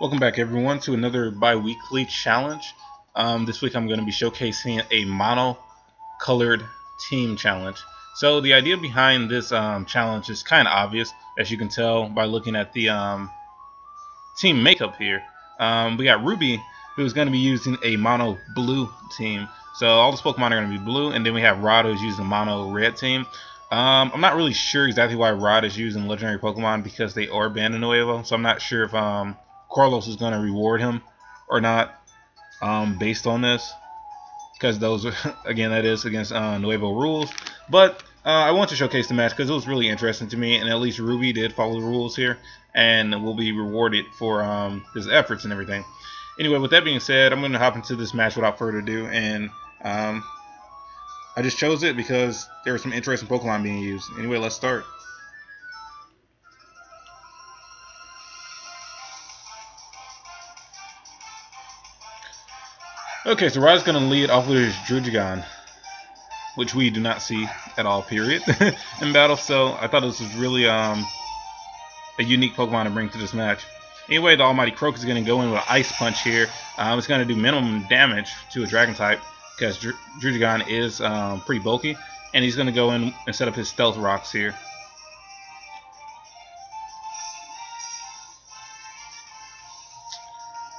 Welcome back everyone to another bi-weekly challenge. This week I'm going to be showcasing a mono-colored team challenge. So the idea behind this challenge is kind of obvious, as you can tell by looking at the team makeup here. We got Ruby, who's going to be using a mono blue team. So all this Pokemon are going to be blue, and then we have Rod, who's using a mono red team. I'm not really sure exactly why Rod is using legendary Pokemon because they are banned in Nuevo, so I'm not sure if Carlos is going to reward him or not based on this, because those are, again, that is against Nuevo rules. But I want to showcase the match because it was really interesting to me, and at least Ruby did follow the rules here and will be rewarded for his efforts and everything. Anyway, with that being said, I'm going to hop into this match without further ado, and I just chose it because there were some interesting Pokemon being used. Anyway, let's start. Okay, so Rod's going to lead off with his Drugigon, which we do not see at all, period, in battle. So I thought this was really a unique Pokemon to bring to this match. Anyway, the Almighty Croak is going to go in with an Ice Punch here. It's going to do minimum damage to a Dragon type because Drugigon is pretty bulky, and he's going to go in and set up his Stealth Rocks here.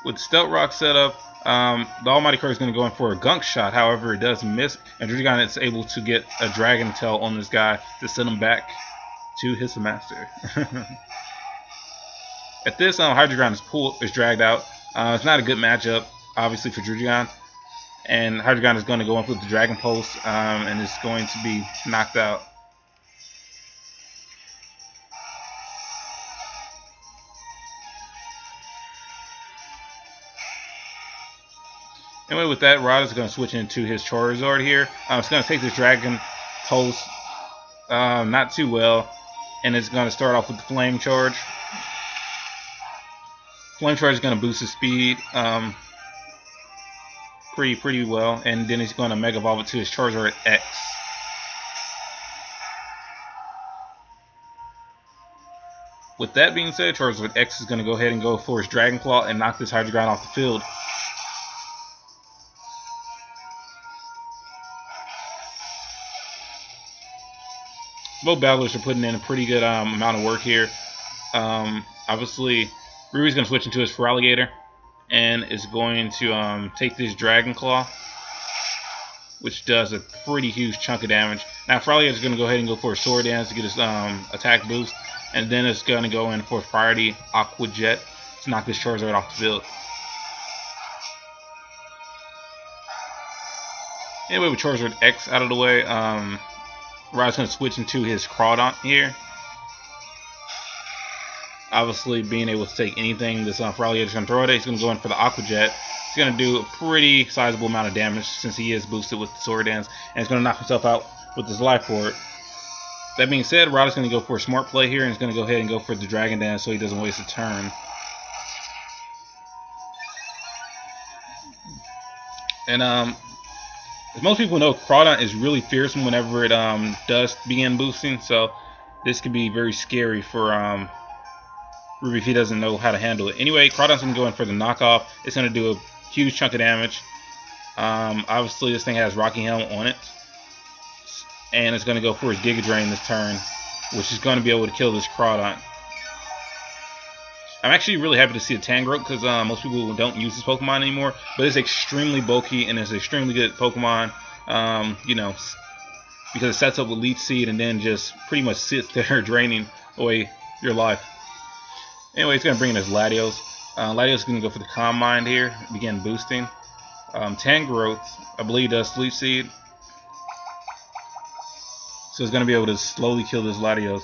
With Stealth Rock set up, the Almighty Croak is going to go in for a Gunk Shot. However, it does miss, and Drugigon is able to get a Dragon Tail on this guy to send him back to his master. At this, Hydreigon is dragged out. It's not a good matchup, obviously, for Drugigon. And Hydreigon is going to go in with the Dragon Pulse, and is going to be knocked out. Anyway, with that, Rod is going to switch into his Charizard here. It's going to take this Dragon Pulse not too well, and it's going to start off with the Flame Charge. Flame Charge is going to boost his speed pretty well, and then he's going to Mega Evolve it to his Charizard X. With that being said, Charizard X is going to go ahead and go for his Dragon Claw and knock this Hydreigon off the field. Both battlers are putting in a pretty good amount of work here. Obviously, Ruby's going to switch into his Feraligatr and is going to take this Dragon Claw, which does a pretty huge chunk of damage. Now, Feraligatr is going to go ahead and go for a Sword Dance to get his attack boost, and then it's going to go in for priority Aqua Jet to knock this Charizard off the field. Anyway, with Charizard X out of the way, Rod's going to switch into his Crawdaunt here. Obviously, being able to take anything this Feraligatr is going to throw at it, he's going to go in for the Aqua Jet. He's going to do a pretty sizable amount of damage since he is boosted with the Sword Dance, and he's going to knock himself out with his Life Orb. That being said, Rod is going to go for a smart play here, and he's going to go ahead and go for the Dragon Dance so he doesn't waste a turn. And as most people know, Crawdaunt is really fearsome whenever it does begin boosting, so this could be very scary for Ruby if he doesn't know how to handle it. Anyway, Crawdaunt's going to go in for the knockoff. It's going to do a huge chunk of damage. Obviously, this thing has Rocky Helm on it, and it's going to go for his Giga Drain this turn, which is going to be able to kill this Crawdaunt. I'm actually really happy to see a Tangrowth because most people don't use this Pokemon anymore, but it's extremely bulky and it's an extremely good Pokemon, you know, because it sets up with Leech Seed and then just pretty much sits there draining away your life. Anyway, it's going to bring in his Latios. Latios is going to go for the Calm Mind here, begin boosting. Tangrowth, I believe, does Leech Seed, so it's going to be able to slowly kill this Latios.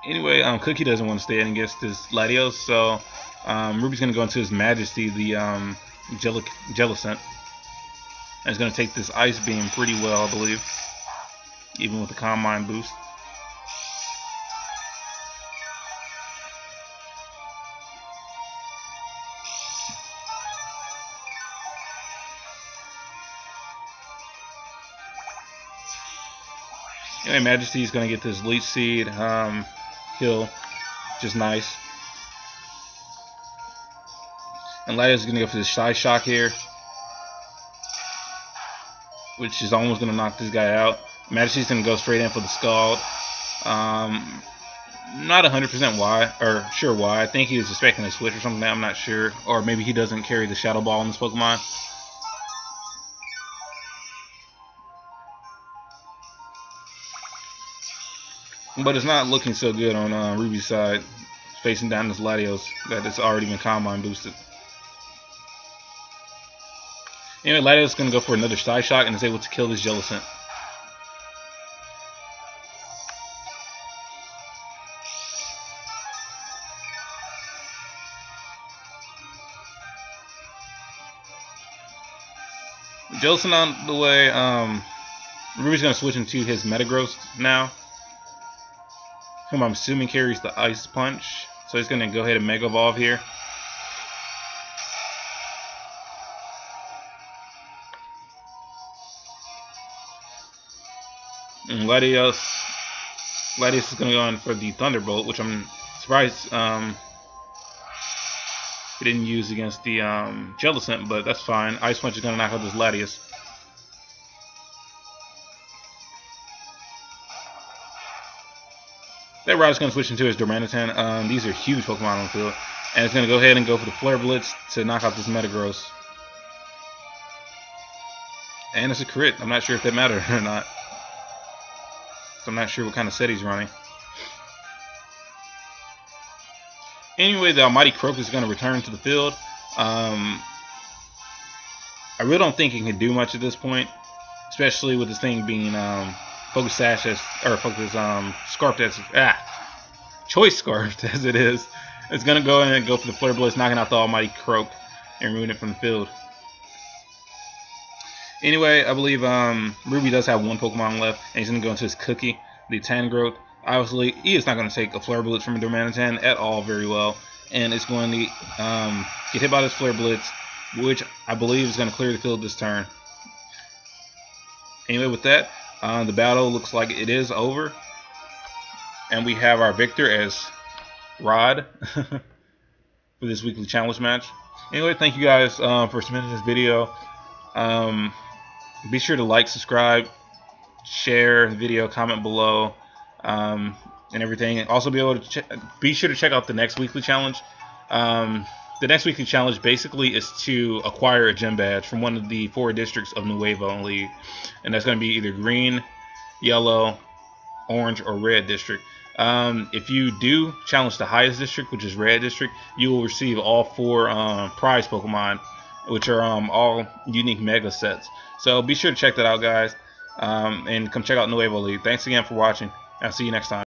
Anyway, Cookie doesn't want to stay in against this Latios, so Ruby's going to go into his Majesty, the Jellicent. And he's going to take this Ice Beam pretty well, I believe, even with the Calm Mind boost. Anyway, Majesty's going to get this Leech Seed kill, which is nice. And Latios is going to go for the Shy Shock here, which is almost going to knock this guy out. Majesty's going to go straight in for the Scald. Not 100% why, or sure why. I think he was expecting a switch or something. I'm not sure. Or maybe he doesn't carry the Shadow Ball in this Pokemon. But it's not looking so good on Ruby's side, facing down this Latios that it's already been Combine boosted. Anyway, Latios is going to go for another Side Shock and is able to kill this Jellicent. Jellicent on the way. Ruby's going to switch into his Metagross now, whom I'm assuming carries the Ice Punch. So he's going to go ahead and Mega Evolve here. And Latios is going to go in for the Thunderbolt, which I'm surprised he didn't use against the Jellicent, but that's fine. Ice Punch is going to knock out this Latios. That Rod is going to switch into his Darmanitan. These are huge Pokemon on the field. And it's going to go ahead and go for the Flare Blitz to knock out this Metagross. And it's a crit. I'm not sure if that mattered or not. So I'm not sure what kind of set he's running. Anyway, the Almighty Croak is going to return to the field. I really don't think he can do much at this point, especially with this thing being Focus Sash as, or Focus Scarfed as, Choice Scarfed as it is. It's going to go in and go for the Flare Blitz, knocking out the Almighty Croak and removing it from the field. Anyway, I believe Ruby does have one Pokemon left, and he's going to go into his Cookie, the Tangrowth. Obviously, he is not going to take a Flare Blitz from a Darmanitan at all very well, and it's going to get hit by this Flare Blitz, which I believe is going to clear the field this turn. Anyway, with that, the battle looks like it is over, and we have our victor as Rod for this weekly challenge match. Anyway, thank you guys for submitting this video. Be sure to like, subscribe, share the video, comment below, and everything. And also be sure to check out the next weekly challenge. The next weekly challenge basically is to acquire a gym badge from one of the 4 districts of Nuevo League, and that's going to be either green, yellow, orange, or red district. If you do challenge the highest district, which is red district, you will receive all 4 prize Pokemon, which are all unique mega sets. So be sure to check that out, guys, and come check out Nuevo League. Thanks again for watching. I'll see you next time.